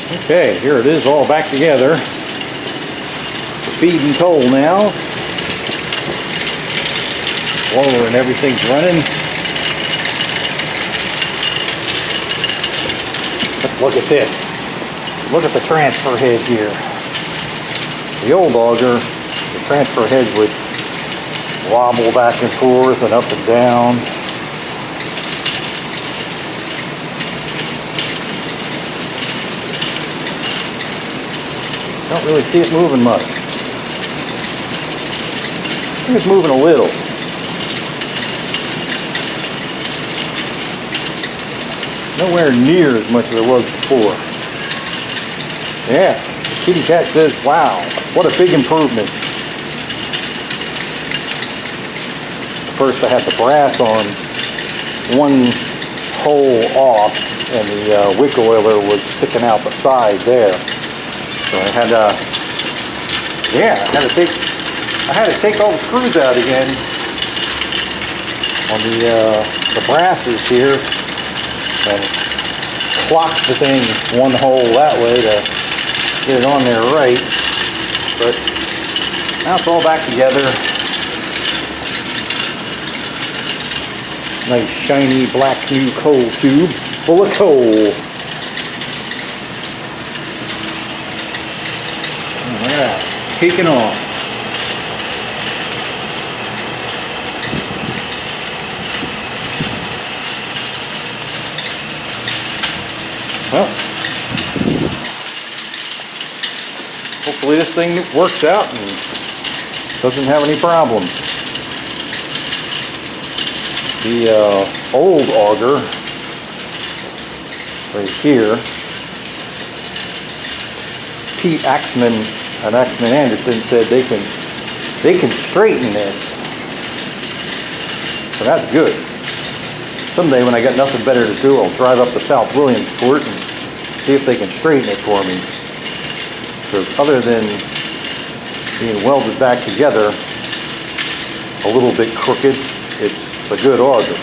Okay, here it is all back together. Feeding coal now. Blower and everything's running. Let's look at this. Look at the transfer head here. The old auger, the transfer head would wobble back and forth and up and down. Don't really see it moving much. I think it's moving a little. Nowhere near as much as it was before. Yeah, Kitty Cat says, wow, what a big improvement. First I had the brass on one hole off and the wick oiler was sticking out the side there. So I had to, take all the screws out again on the brasses here and clock the thing one hole that way to get it on there right. But now it's all back together. Nice shiny black new coal tube full of coal. Alright, taking off. Well, hopefully this thing works out and doesn't have any problems. The old auger right here, Pete Axeman and Axeman Anderson said they can straighten this, so that's good. Someday when I got nothing better to do, I'll drive up to South Williamsport and see if they can straighten it for me. Because other than being welded back together a little bit crooked, it's a good auger.